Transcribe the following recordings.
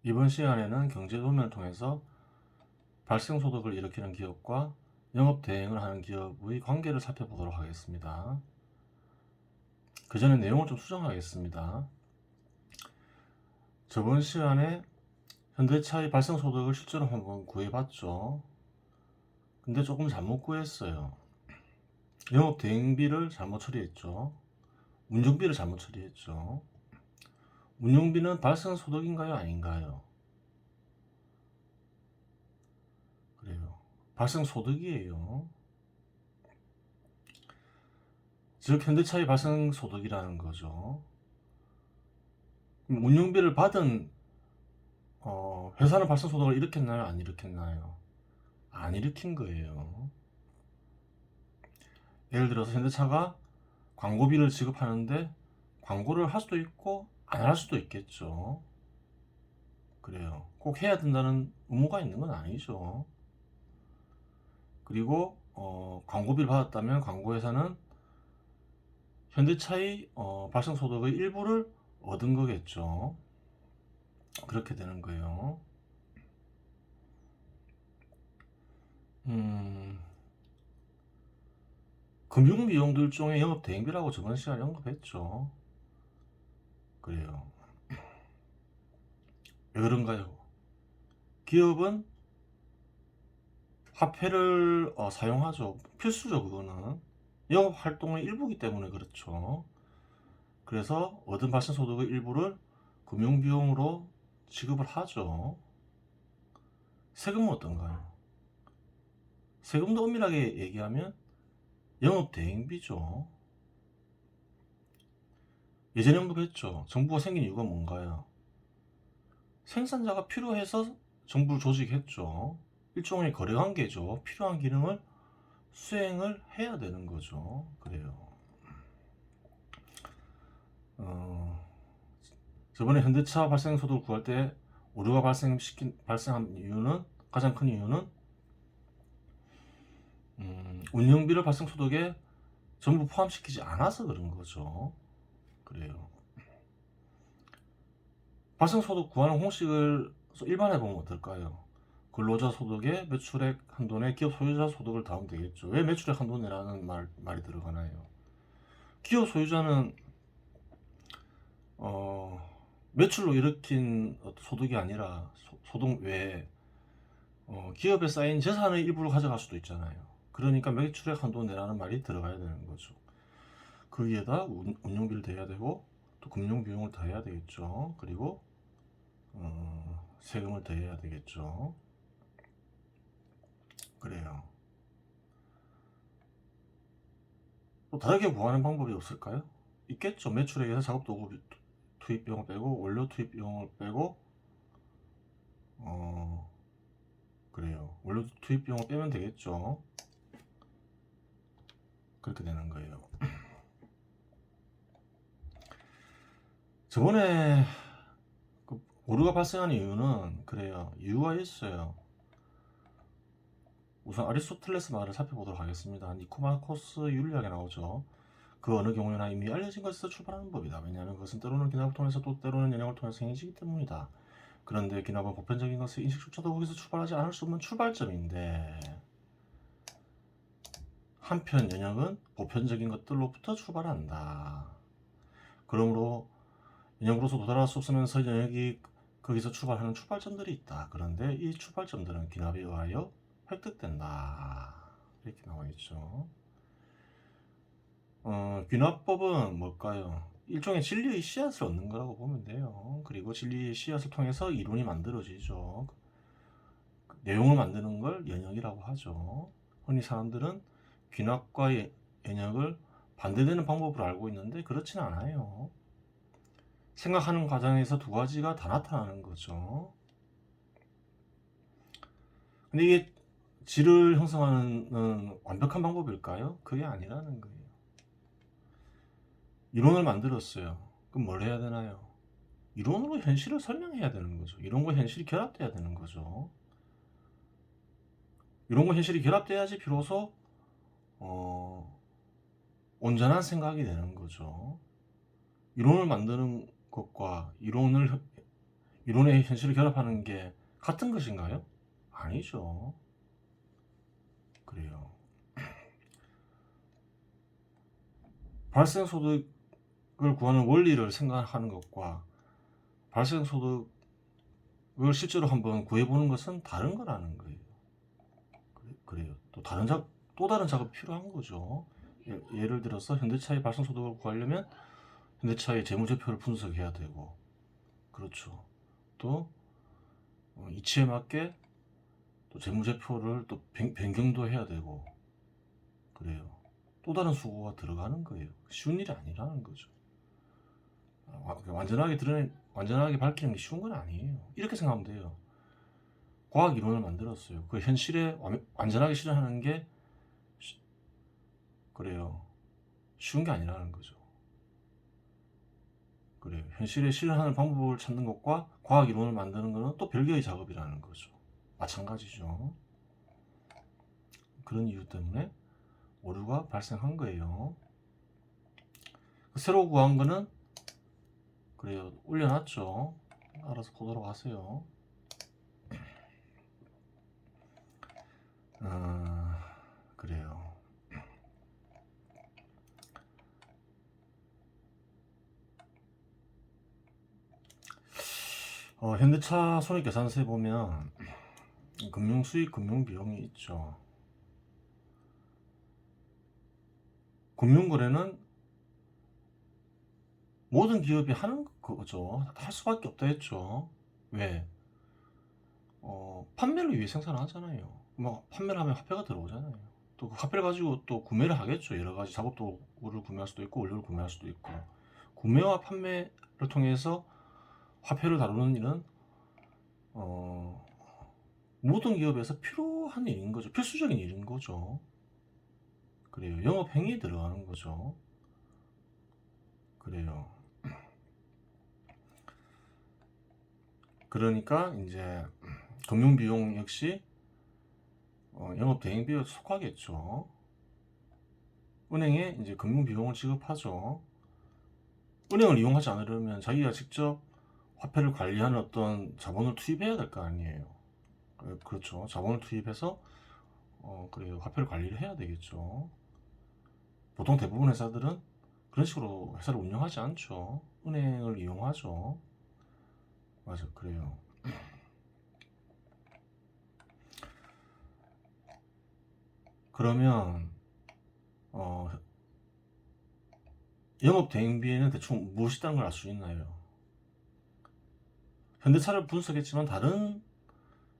이번 시간에는 경제도면을 통해서 발생소득을 일으키는 기업과 영업대행을 하는 기업의 관계를 살펴보도록 하겠습니다. 그 전에 내용을 좀 수정하겠습니다. 저번 시간에 현대차의 발생소득을 실제로 한번 구해봤죠. 근데 조금 잘못 구했어요. 영업대행비를 잘못 처리했죠. 운영비를 잘못 처리했죠. 운영비는 발생소득인가요? 아닌가요? 그래요. 발생소득이에요. 즉 현대차의 발생소득이라는 거죠. 운영비를 받은 회사는 발생소득을 일으켰나요? 안 일으켰나요? 안 일으킨 거예요. 예를 들어서 현대차가 광고비를 지급하는데 광고를 할 수도 있고 안 할 수도 있겠죠. 그래요. 꼭 해야 된다는 의무가 있는 건 아니죠. 그리고 광고비를 받았다면 광고회사는 현대차의 발생소득의 일부를 얻은 거겠죠. 그렇게 되는 거예요. 금융비용도 일종의 영업대행비라고 저번 시간에 언급했죠. 그래요. 왜 그런가요? 기업은 화폐를 사용하죠. 필수죠, 그거는. 영업활동의 일부이기 때문에 그렇죠. 그래서 얻은 발생소득의 일부를 금융비용으로 지급을 하죠. 세금은 어떤가요? 세금도 엄밀하게 얘기하면 영업대행비죠. 예전에 언급했죠. 정부가 생긴 이유가 뭔가요? 생산자가 필요해서 정부를 조직했죠. 일종의 거래관계죠. 필요한 기능을 수행을 해야 되는 거죠. 그래요. 저번에 현대차 발생소득을 구할 때 오류가 발생한 이유는, 가장 큰 이유는 운영비를 발생소득에 전부 포함시키지 않아서 그런 거죠. 그래요. 발생소득 구하는 공식을 일반해 보면 어떨까요? 근로자 소득의 매출액 한도내 기업 소유자 소득을 더하면 되겠죠. 왜 매출액 한도내라는 말이 들어가나요? 기업 소유자는 매출로 일으킨 소득이 아니라 소득 외에 기업에 쌓인 재산의 일부를 가져갈 수도 있잖아요. 그러니까 매출액 한도내라는 말이 들어가야 되는 거죠. 거기에다 운영비를 대야 되고 또 금융비용을 더해야 되겠죠. 그리고 세금을 더해야 되겠죠. 그래요. 또 다르게 구하는 방법이 없을까요? 있겠죠. 매출액에서 작업도구 투입 비용을 빼고 원료 투입 비용을 빼고 그래요. 원료 투입 비용을 빼면 되겠죠. 그렇게 되는 거예요. 저번에 그 오류가 발생한 이유는 그래요. 이유가 있어요. 우선 아리스토텔레스 말을 살펴보도록 하겠습니다. 니코마코스 윤리학에 나오죠. 그 어느 경우에나 이미 알려진 것에서 출발하는 법이다. 왜냐하면 그것은 때로는 기납을 통해서 또 때로는 연영을 통해서 행해지기 때문이다. 그런데 기납은 보편적인 것의 인식조차도 거기서 출발하지 않을 수 없는 출발점인데 한편 연영은 보편적인 것들로부터 출발한다. 그러므로 연영으로서 도달할 수 없으면서 연역이 거기서 출발하는 출발점들이 있다. 그런데 이 출발점들은 기납에 의하여 획득된다. 이렇게 나와 있죠. 귀납법은 뭘까요? 일종의 진리의 씨앗을 얻는 거라고 보면 돼요. 그리고 진리의 씨앗을 통해서 이론이 만들어지죠. 내용을 만드는 걸 연역이라고 하죠. 흔히 사람들은 귀납과 연역을 반대되는 방법으로 알고 있는데 그렇진 않아요. 생각하는 과정에서 두 가지가 다 나타나는 거죠. 근데 이게 질을 형성하는 완벽한 방법일까요? 그게 아니라는 거예요. 이론을 만들었어요. 그럼 뭘 해야 되나요? 이론으로 현실을 설명해야 되는 거죠. 이론과 현실이 결합돼야 되는 거죠. 이론과 현실이 결합돼야지 비로소 온전한 생각이 되는 거죠. 이론을 만드는 것과 이론의 현실을 결합하는 게 같은 것인가요? 아니죠. 그래요. 발생소득을 구하는 원리를 생각하는 것과 발생소득을 실제로 한번 구해보는 것은 다른 거라는 거예요. 그래요. 또 다른 작업이 필요한 거죠. 예를 들어서 현대차의 발생소득을 구하려면 현대차의 재무제표를 분석해야 되고, 그렇죠. 또 이치에 맞게 또 재무제표를 또 변경도 해야 되고, 그래요. 또 다른 수고가 들어가는 거예요. 쉬운 일이 아니라는 거죠. 완전하게 밝히는 게 쉬운 건 아니에요. 이렇게 생각하면 돼요. 과학 이론을 만들었어요. 그 현실에 완전하게 실현하는 게 그래요. 쉬운 게 아니라는 거죠. 그래요. 현실에 실현하는 방법을 찾는 것과 과학 이론을 만드는 것은 또 별개의 작업이라는 거죠. 마찬가지죠. 그런 이유 때문에 오류가 발생한 거예요. 새로 구한 거는 그래요. 올려놨죠. 알아서 보도록 하세요. 그래요. 현대차 손익계산서에 보면 금융수익, 금융비용이 있죠. 금융거래는 모든 기업이 하는 거죠. 할 수밖에 없다 했죠. 왜? 판매를 위해 생산을 하잖아요. 뭐 판매를 하면 화폐가 들어오잖아요. 또 그 화폐를 가지고 또 구매를 하겠죠. 여러 가지 작업도구를 구매할 수도 있고 원료를 구매할 수도 있고. 구매와 판매를 통해서 화폐를 다루는 일은 모든 기업에서 필요한 일인 거죠. 필수적인 일인 거죠. 그래요. 영업 행위에 들어가는 거죠. 그래요. 그러니까 이제 금융비용 역시 영업 대행비에 속하겠죠. 은행에 이제 금융비용을 지급하죠. 은행을 이용하지 않으려면 자기가 직접 화폐를 관리하는 어떤 자본을 투입해야 될 거 아니에요. 그렇죠. 자본을 투입해서 그래요. 화폐를 관리를 해야 되겠죠. 보통 대부분 회사들은 그런 식으로 회사를 운영하지 않죠. 은행을 이용하죠. 맞아, 그래요. 그러면 영업 대행비에는 대충 무엇이 있다는 걸 알 수 있나요? 현대차를 분석했지만 다른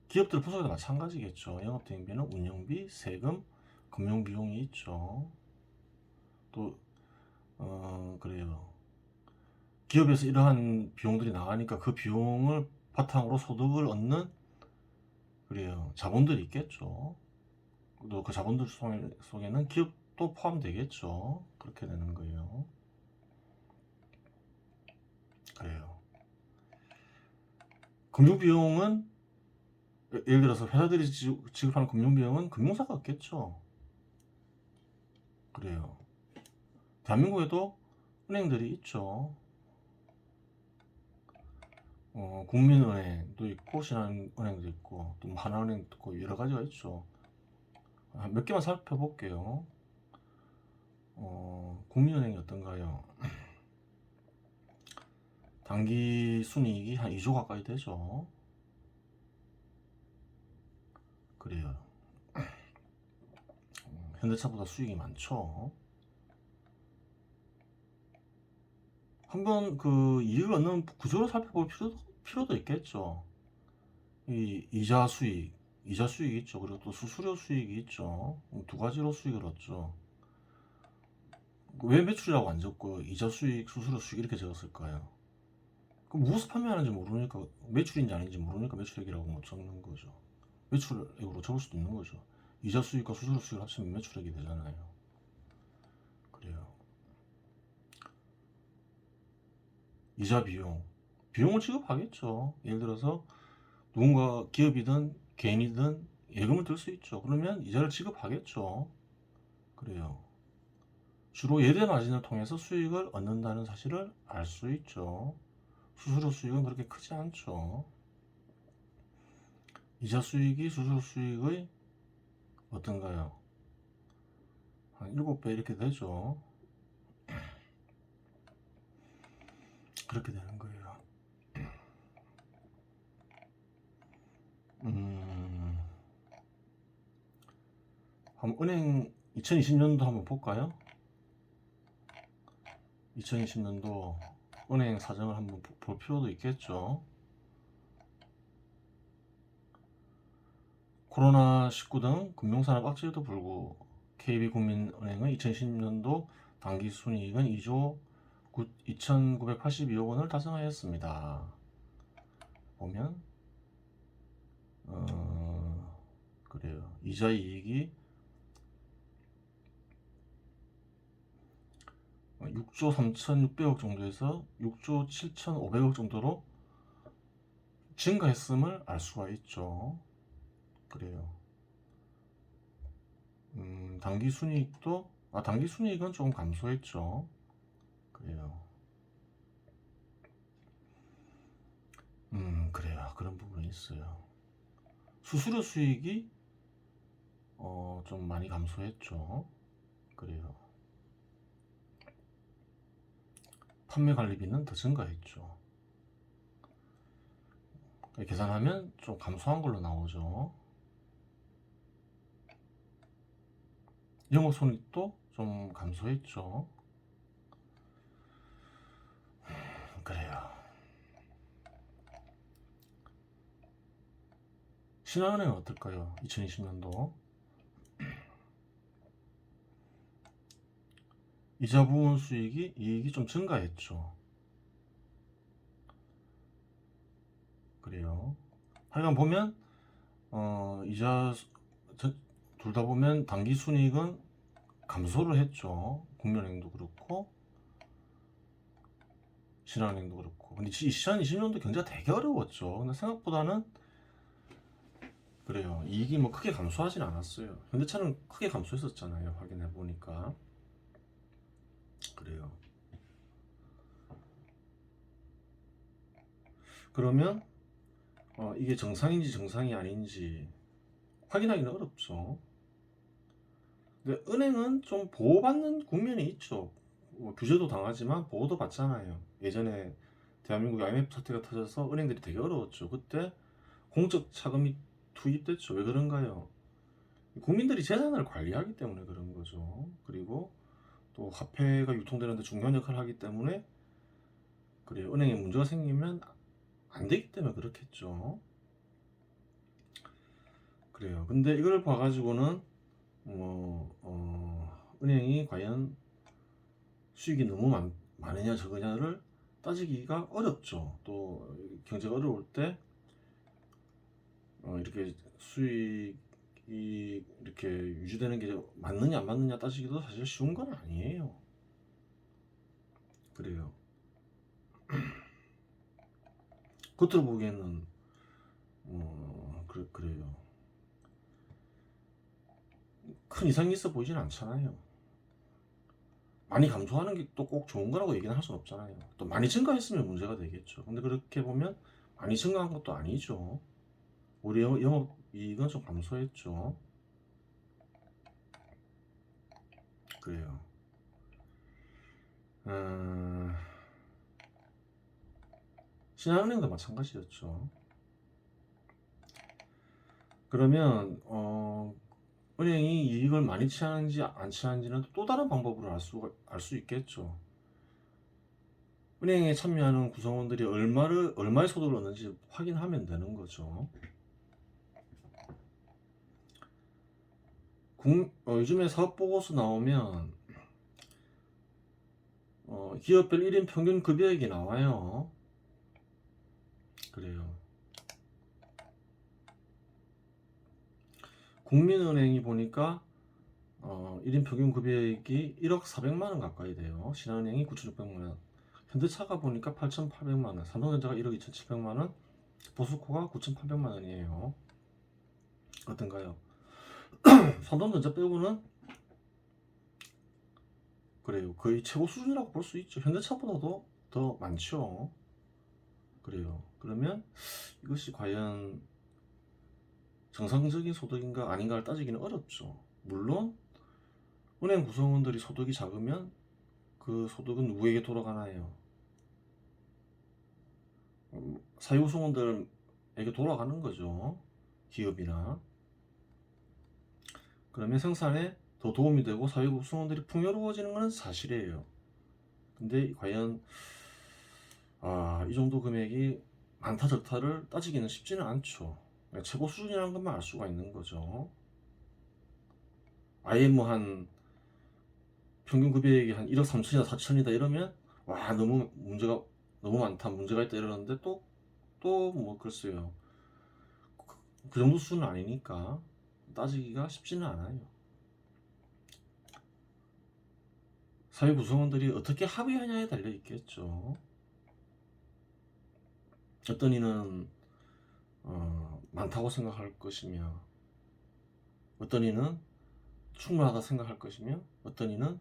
기업들 분석도 마찬가지겠죠. 영업 대행비는 운영비, 세금, 금융 비용이 있죠. 또 그래요. 기업에서 이러한 비용들이 나가니까 그 비용을 바탕으로 소득을 얻는 그래요. 자본들이 있겠죠. 또 그 자본들 속에는 기업도 포함되겠죠. 그렇게 되는 거예요. 그래요. 금융비용은 예를 들어서 회사들이 지급하는 금융비용은 금융사가 없겠죠. 그래요. 대한민국에도 은행들이 있죠. 국민은행도 있고 신한은행도 있고 또 하나은행도 있고 여러 가지가 있죠. 몇 개만 살펴볼게요. 국민은행이 어떤가요? 단기 순이익이 한 2조 가까이 되죠. 그래요. 현대차보다 수익이 많죠. 한번 그 이익을 얻는 구조를 살펴볼 필요도 있겠죠. 이자 수익 있죠. 그리고 또 수수료 수익이 있죠. 두 가지로 수익을 얻죠. 왜 매출이라고 안 적고 이자 수익, 수수료 수익 이렇게 적었을까요? 그럼 무엇을 판매하는지 모르니까 매출인지 아닌지 모르니까 매출액이라고 못 적는 거죠. 매출액으로 적을 수도 있는 거죠. 이자 수익과 수수료 수익을 합치면 매출액이 되잖아요. 그래요. 이자 비용을 지급하겠죠. 예를 들어서 누군가 기업이든 개인이든 예금을 들 수 있죠. 그러면 이자를 지급하겠죠. 그래요. 주로 예대 마진을 통해서 수익을 얻는다는 사실을 알 수 있죠. 수수료 수익은 그렇게 크지 않죠. 이자 수익이 수수료 수익의 어떤가요? 한 7배 이렇게 되죠. 그렇게 되는 거예요. 한번 은행 2020년도 한번 볼까요? 2020년도 은행 사정을 한번 볼 필요도 있겠죠. 코로나19 등 금융산업 악재에도 불구 KB국민은행의 2010년도 당기순이익은 2조 2,982억 원을 달성하였습니다. 보면 그래요. 이자 이익이 6조 3,600억 정도에서 6조 7,500억 정도로 증가했음을 알 수가 있죠. 그래요. 당기순이익도 당기순이익은 조금 감소했죠. 그래요. 그래요. 그런 부분이 있어요. 수수료 수익이 좀 많이 감소했죠. 그래요. 판매 관리비는 더 증가했죠. 계산하면 좀 감소한 걸로 나오죠. 영업손익도 좀 감소했죠. 그래요. 신한은행은 어떨까요? 2020년도 이자 부분 이익이 좀 증가했죠. 그래요. 하여간 보면 이자 둘 다 보면 당기 순이익은 감소를 했죠. 국민은행도 그렇고 신한은행도 그렇고. 근데 2020년도 경제가 되게 어려웠죠. 근데 생각보다는 그래요. 이익이 뭐 크게 감소하진 않았어요. 현대차는 크게 감소했었잖아요. 확인해 보니까. 그래요. 그러면 이게 정상인지 정상이 아닌지 확인하기는 어렵죠. 근데 은행은 좀 보호받는 국면이 있죠. 뭐 규제도 당하지만 보호도 받잖아요. 예전에 대한민국 IMF 사태가 터져서 은행들이 되게 어려웠죠. 그때 공적 자금이 투입됐죠. 왜 그런가요? 국민들이 재산을 관리하기 때문에 그런 거죠. 그리고 또 화폐가 유통되는데 중요한 역할을 하기 때문에 그래요. 은행에 문제가 생기면 안 되기 때문에 그렇겠죠. 그래요. 근데 이걸 봐가지고는 은행이 과연 수익이 너무 많으냐 적으냐를 따지기가 어렵죠. 또 경제가 어려울 때 이렇게 수익이 이렇게 유지되는 게 맞느냐 안 맞느냐 따지기도 사실 쉬운 건 아니에요. 그래요. 겉으로 보기에는 그래요. 큰 이상이 있어 보이진 않잖아요. 많이 감소하는 게 또 꼭 좋은 거라고 얘기는 할 수는 없잖아요. 또 많이 증가했으면 문제가 되겠죠. 근데 그렇게 보면 많이 증가한 것도 아니죠. 우리 영업이익은 좀 감소했죠. 그래요. 신한은행도 마찬가지였죠. 그러면 은행이 이익을 많이 취하는지 안 취하는지는 또 다른 방법으로 알 수 있겠죠. 은행에 참여하는 구성원들이 얼마의 소득을 얻는지 확인하면 되는 거죠. 요즘에 사업보고서 나오면 기업별 1인 평균 급여액이 나와요. 그래요. 국민은행이 보니까 1인 평균 급여액이 1억 400만 원 가까이 돼요. 신한은행이 9,600만 원. 현대차가 보니까 8,800만 원, 삼성전자가 1억 2,700만 원, 보스코가 9,800만 원이에요. 어떤가요? 삼성전자 빼고는 그래요. 거의 최고 수준이라고 볼 수 있죠. 현대차보다도 더 많죠. 그래요. 그러면 이것이 과연 정상적인 소득인가 아닌가를 따지기는 어렵죠. 물론 은행 구성원들이 소득이 작으면 그 소득은 누구에게 돌아가나요? 사회구성원들에게 돌아가는 거죠. 기업이나. 그러면 생산에 더 도움이 되고 사회구성원들이 풍요로워지는 것은 사실이에요. 근데 과연 이 정도 금액이 많다 적다를 따지기는 쉽지는 않죠. 최고 수준이라는 것만 알 수가 있는 거죠. 아예 뭐 한 평균 금액이 한 1억 3천이다 4천이다 이러면 와 너무 문제가 너무 많다 문제가 있다 이러는데 또 뭐 글쎄요 그 정도 수준은 아니니까 따지기가 쉽지는 않아요. 사회 구성원들이 어떻게 합의하냐에 달려 있겠죠. 어떤 이는 많다고 생각할 것이며 어떤 이는 충분하다 생각할 것이며 어떤 이는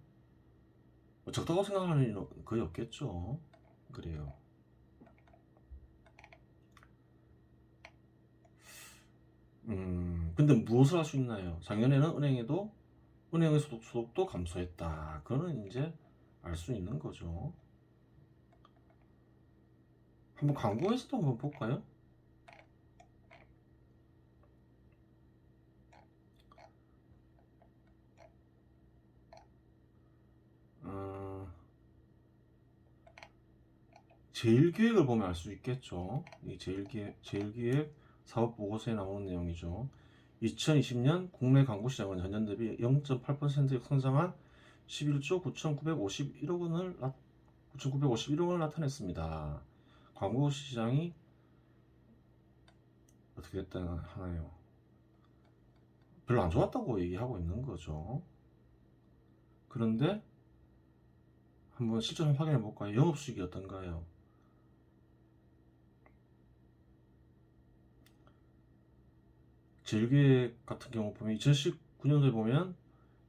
적다고 생각하는 이는 거의 없겠죠. 그래요. 근데 무엇을 할 수 있나요? 작년에는 은행의 소득도 감소했다. 그거는 이제 알 수 있는 거죠. 한번 광고에서도 한번 볼까요? 제일기획을 보면 알 수 있겠죠. 이 제일기획 사업보고서에 나오는 내용이죠. 2020년 국내 광고 시장은 전년 대비 0.8% 성장한 11조 9,951억 원을 나타냈습니다. 광고 시장이 어떻게 됐다 하나요? 별로 안 좋았다고 얘기하고 있는 거죠. 그런데 한번 실제로 확인해 볼까요? 영업수익이 어떤가요? 제일기획 같은 경우 보면 2019년도에 보면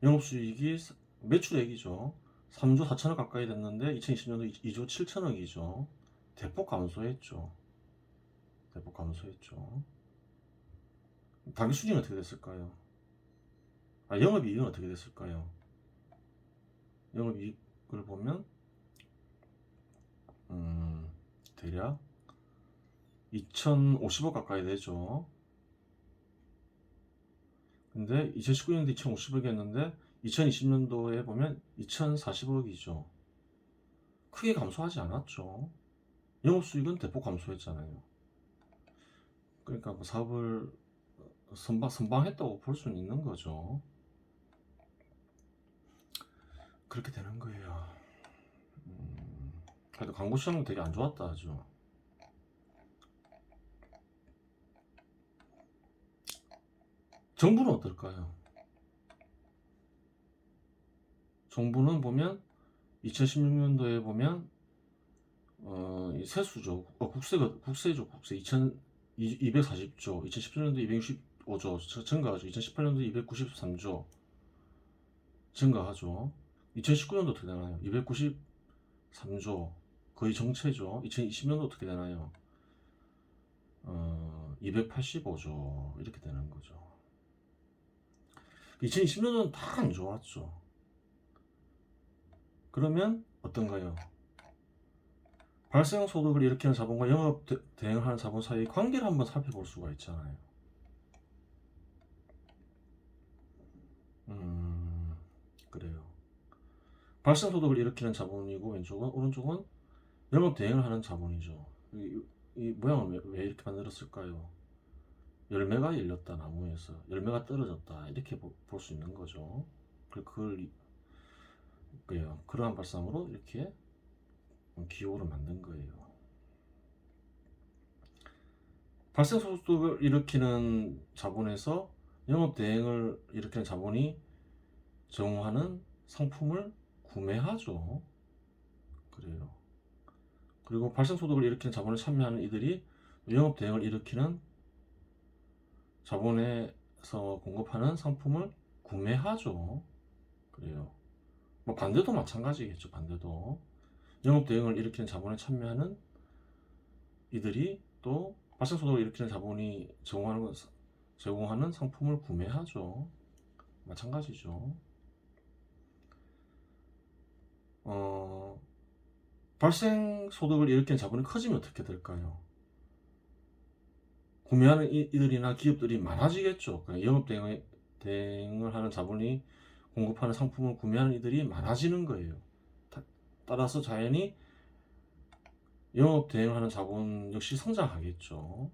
영업수익이 매출액이죠. 3조 4천억 가까이 됐는데 2020년도 2조 7천억이죠. 대폭 감소했죠. 대폭 감소했죠. 당기 수익은 어떻게 됐을까요? 영업이익은 어떻게 됐을까요? 영업이익을 보면 대략 2,050억 가까이 되죠. 근데 2019년도 2,050억이었는데 2020년도에 보면 2,040억이죠. 크게 감소하지 않았죠. 영업수익은 대폭 감소했잖아요. 그러니까 뭐 사업을 선방했다고 볼 수는 있는 거죠. 그렇게 되는 거예요. 그래도 광고 시장도 되게 안 좋았다 하죠. 정부는 어떨까요? 정부는 보면 2016년도에 보면 세수죠. 국세죠. 국세 240조, 2017년도 265조 증가하죠. 2018년도 293조 증가하죠. 2019년도 어떻게 되나요? 293조 거의 정체죠. 2020년도 어떻게 되나요? 285조 이렇게 되는 거죠. 2020년은 다 안 좋았죠. 그러면 어떤가요? 발생 소득을 일으키는 자본과 영업 대행하는 자본 사이의 관계를 한번 살펴볼 수가 있잖아요. 그래요. 발생 소득을 일으키는 자본이고 왼쪽은 오른쪽은 영업 대행을 하는 자본이죠. 이 모양을 왜 이렇게 만들었을까요? 열매가 열렸다 나무에서 열매가 떨어졌다 이렇게 볼 수 있는 거죠. 그걸 그러한 발상으로 이렇게 기호를 만든 거예요. 발생 소득을 일으키는 자본에서 영업 대행을 일으키는 자본이 제공하는 상품을 구매하죠. 그래요. 그리고 발생 소득을 일으키는 자본에 참여하는 이들이 영업 대행을 일으키는 자본에서 공급하는 상품을 구매하죠. 그래요. 뭐 반대도 마찬가지겠죠. 반대도 영업 대행을 일으키는 자본에 참여하는 이들이 또 발생소득을 일으키는 자본이 제공하는 상품을 구매하죠. 마찬가지죠. 발생소득을 일으키는 자본이 커지면 어떻게 될까요? 구매하는 이들이나 기업들이 많아지겠죠. 그러니까 영업대행을 하는 자본이 공급하는 상품을 구매하는 이들이 많아지는 거예요. 따라서 자연히 영업대행하는 자본 역시 성장하겠죠.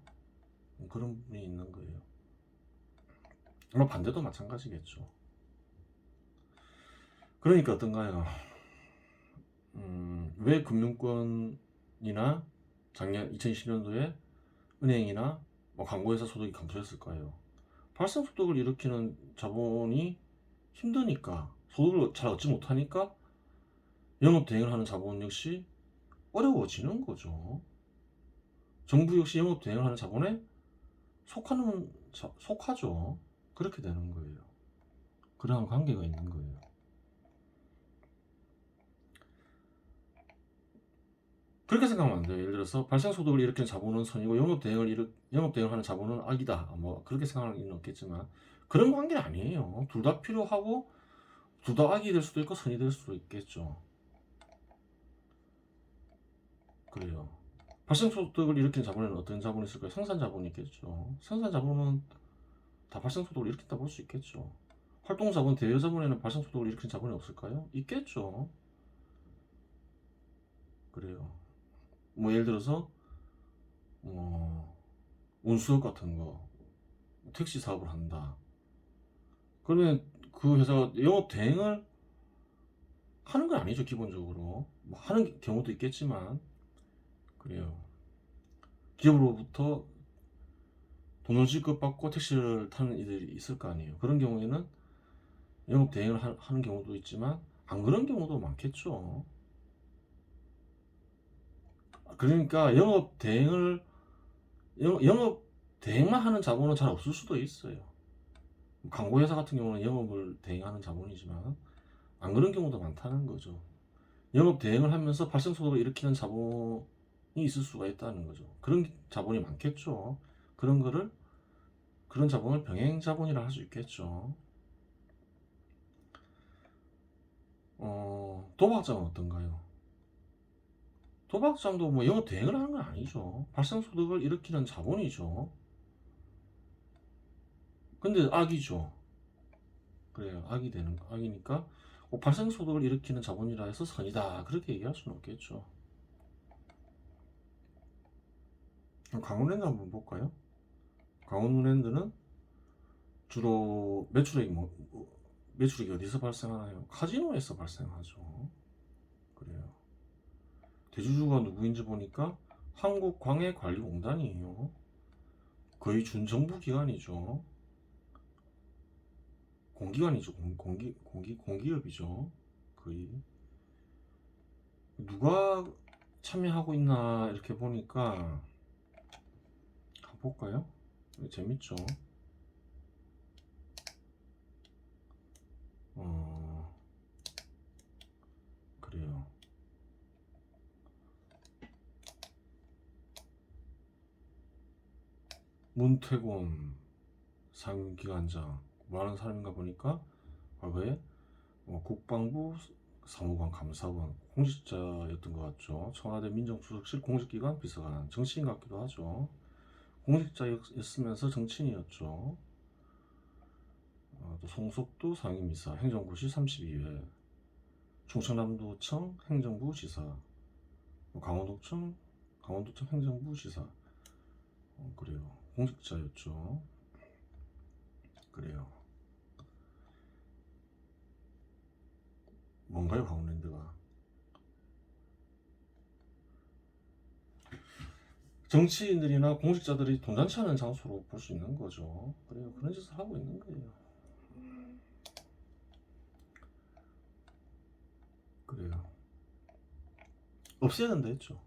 그런 부분이 있는 거예요. 아마 반대도 마찬가지겠죠. 그러니까 어떤가요? 왜 금융권이나 작년 2020년도에 은행이나 뭐 광고회사 소득이 감소했을까요? 발생소득을 일으키는 자본이 힘드니까, 소득을 잘 얻지 못하니까 영업대행을 하는 자본 역시 어려워지는 거죠. 정부 역시 영업대행을 하는 자본에 속하죠. 그렇게 되는 거예요. 그러한 관계가 있는 거예요. 그렇게 생각하면 안 돼요. 예를 들어서 발생소득을 일으키는 자본은 선이고 영업대행을 하는 자본은 악이다. 뭐 그렇게 생각할 리는 없겠지만 그런 관계는 아니에요. 둘 다 필요하고 둘 다 악이 될 수도 있고 선이 될 수도 있겠죠. 그래요. 발생소득을 일으키는 자본에는 어떤 자본이 있을까요? 생산자본이 있겠죠. 생산자본은 다 발생소득을 일으킨다 볼 수 있겠죠. 활동자본, 대여자본에는 발생소득을 일으키는 자본이 없을까요? 있겠죠. 그래요. 뭐 예를 들어서 운수업 같은 거 택시 사업을 한다. 그러면 그 회사가 영업 대행을 하는 건 아니죠. 기본적으로 뭐 하는 경우도 있겠지만 그래요. 기업으로부터 돈을 지급받고 택시를 타는 이들이 있을 거 아니에요. 그런 경우에는 영업 대행을 하는 경우도 있지만 안 그런 경우도 많겠죠. 그러니까 영업 대행만 하는 자본은 잘 없을 수도 있어요. 광고회사 같은 경우는 영업을 대행하는 자본이지만 안 그런 경우도 많다는 거죠. 영업 대행을 하면서 발생소득을 일으키는 자본이 있을 수가 있다는 거죠. 그런 자본이 많겠죠. 그런 자본을 병행 자본이라 할 수 있겠죠. 도박장은 어떤가요? 도박장도 뭐 영업 대행을 하는 건 아니죠. 발생소득을 일으키는 자본이죠. 근데 악이죠. 그래요. 악이니까 발생소득을 일으키는 자본이라 해서 선이다. 그렇게 얘기할 수는 없겠죠. 강원랜드 한번 볼까요? 강원랜드는 주로 매출액이 어디서 발생하나요? 카지노에서 발생하죠. 그래요. 대주주가 누구인지 보니까 한국광해관리공단이에요. 거의 준정부 기관이죠. 공기관이죠. 공기업이죠. 거의. 누가 참여하고 있나 이렇게 보니까 한번 볼까요? 재밌죠. 그래요. 문태곤 상임기관장 뭐 하는 사람인가 보니까 과거에 국방부 사무관 감사관 공직자였던 것 같죠. 청와대 민정수석실 공직기관 비서관 정치인 같기도 하죠. 공직자였으면서 정치인이었죠. 또 송석도 상임이사 행정고시 32회 충청남도청 행정부지사 강원도청 행정부지사 그래요. 공직자였죠. 그래요. 뭔가요, 강원랜드가? 정치인들이나 공직자들이 돈잔치 하는 장소로 볼 수 있는 거죠. 그래요. 그런 짓을 하고 있는 거예요. 그래요. 없애야 된다 했죠.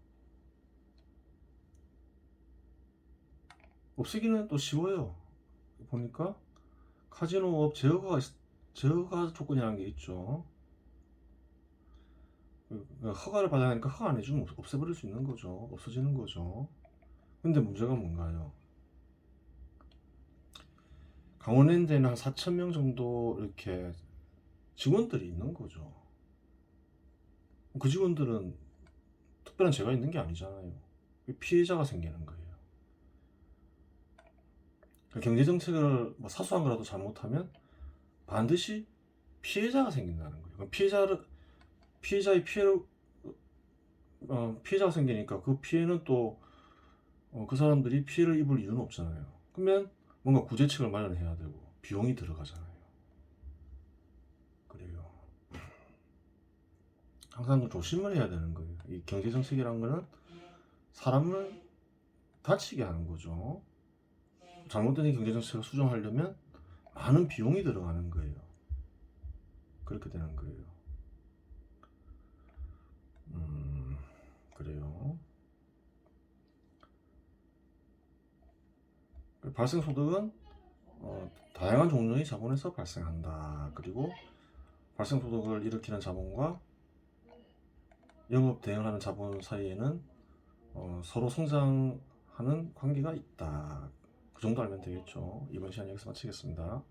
없애기는 또 쉬워요. 보니까 카지노업 제어가 조건이라는 게 있죠. 허가를 받아야 하니까 허가 안 해주면 없애버릴 수 있는 거죠. 없어지는 거죠. 근데 문제가 뭔가요? 강원랜드에는 한 4,000명 정도 이렇게 직원들이 있는 거죠. 그 직원들은 특별한 죄가 있는 게 아니잖아요. 피해자가 생기는 거예요. 경제정책을 뭐 사소한 거라도 잘못하면 반드시 피해자가 생긴다는 거예요. 그럼 피해자의 피해자가 생기니까 그 피해는 또 그 사람들이 피해를 입을 이유는 없잖아요. 그러면 뭔가 구제책을 마련해야 되고 비용이 들어가잖아요. 그래요. 항상 조심을 해야 되는 거예요. 이 경제정책이란 거는 사람을 다치게 하는 거죠. 잘못된 경제정책을 수정하려면 많은 비용이 들어가는 거예요. 그렇게 되는 거예요. 그래요. 발생소득은 다양한 종류의 자본에서 발생한다. 그리고 발생소득을 일으키는 자본과 영업 대응하는 자본 사이에는 서로 성장하는 관계가 있다. 그 정도 알면 되겠죠. 이번 시간 여기서 마치겠습니다.